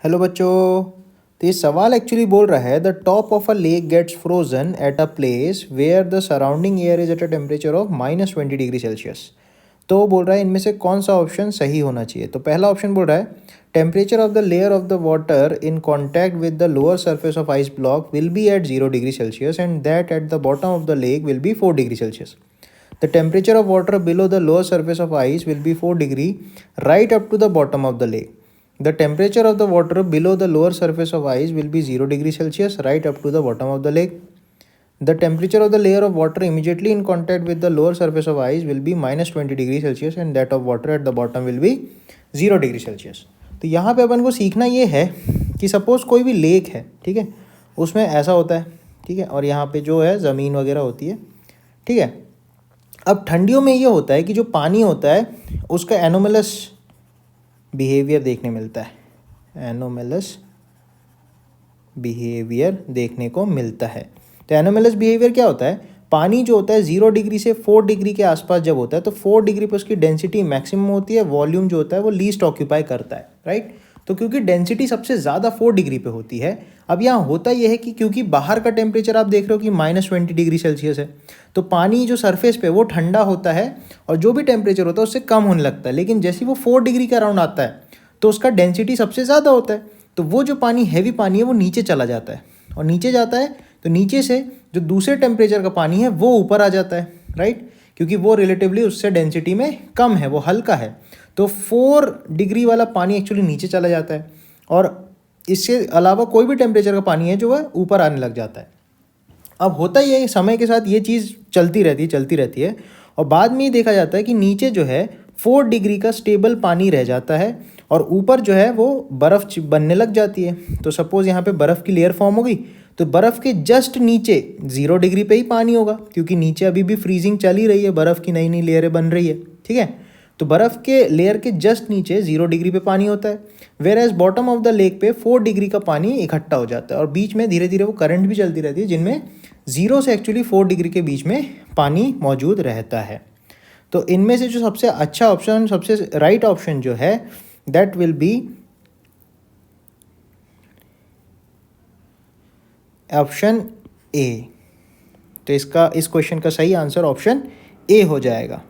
Hello बच्चों। तो ये सवाल एक्चुअली बोल रहा है the top of a lake gets frozen at a place where the surrounding air is at a temperature of -20 degree Celsius. तो वो बोल रहा है इनमें से कौन सा ऑप्शन सही होना चाहिए। तो पहला ऑप्शन बोल रहा है temperature of the layer of the water in contact with the lower surface of ice block will be at 0 degree Celsius and that at the bottom of the lake will be 4 degree Celsius. The temperature of water below the lower surface of ice will be 4 degree right up to the bottom of the lake. The temperature of the water below the lower surface of ice will be 0 degree Celsius right up to the bottom of the lake. The temperature of the layer of water immediately in contact with the lower surface of ice will be -20 degree Celsius and that of water at the bottom will be 0 degree Celsius. तो यहाँ पे अपन को सीखना ये है कि suppose कोई भी लेक है, ठीक है, उसमें ऐसा होता है, ठीक है, और यहाँ पे जो है ज़मीन वगैरह होती है, ठीक है। अब ठंडियों में ये होता है कि जो पानी होता है उसका एनोमलस बिहेवियर देखने मिलता है, एनोमलस बिहेवियर देखने को मिलता है। तो एनोमलस बिहेवियर क्या होता है, पानी जो होता है 0 डिग्री से 4 डिग्री के आसपास जब होता है तो 4 डिग्री पर उसकी डेंसिटी मैक्सिमम होती है, वॉल्यूम जो होता है वो लीस्ट ऑक्यूपाई करता है, राइट। तो क्योंकि डेंसिटी सबसे ज़्यादा 4 डिग्री पे होती है, अब यहाँ होता यह है कि क्योंकि बाहर का टेम्परेचर आप देख रहे हो कि -20 डिग्री सेल्सियस है, तो पानी जो सरफेस पे वो ठंडा होता है और जो भी टेम्परेचर होता है उससे कम होने लगता है। लेकिन जैसे ही वो 4 डिग्री के अराउंड आता है तो उसका डेंसिटी सबसे ज़्यादा होता है, तो वो जो पानी हैवी पानी है वो नीचे चला जाता है, और नीचे जाता है तो नीचे से जो दूसरे टेम्परेचर का पानी है वो ऊपर आ जाता है, राइट, क्योंकि वो रिलेटिवली उससे डेंसिटी में कम है, वो हल्का है। तो 4 डिग्री वाला पानी एक्चुअली नीचे चला जाता है और इससे अलावा कोई भी टेम्परेचर का पानी है जो वह ऊपर आने लग जाता है। अब होता ही है समय के साथ ये चीज़ चलती रहती है और बाद में ये देखा जाता है कि नीचे जो है 4 डिग्री का स्टेबल पानी रह जाता है और ऊपर जो है वो बर्फ़ बनने लग जाती है। तो सपोज़ यहाँ पे बर्फ़ की लेयर फॉर्म हो गई, तो बर्फ़ के जस्ट नीचे 0 डिग्री पे ही पानी होगा, क्योंकि नीचे अभी भी फ्रीजिंग चल ही रही है, बर्फ़ की नई नई लेयरें बन रही है, ठीक है। तो बर्फ़ के लेयर के जस्ट नीचे 0 डिग्री पे पानी होता है, whereas bottom of the lake पे 4 डिग्री का पानी इकट्ठा हो जाता है और बीच में धीरे धीरे वो करंट भी चलती रहती है जिनमें 0 से एक्चुअली 4 डिग्री के बीच में पानी मौजूद रहता है। तो इनमें से जो सबसे अच्छा ऑप्शन, सबसे राइट ऑप्शन जो है that will be option A. तो इस क्वेश्चन का सही आंसर ऑप्शन ए हो जाएगा।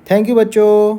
थैंक यू बच्चों।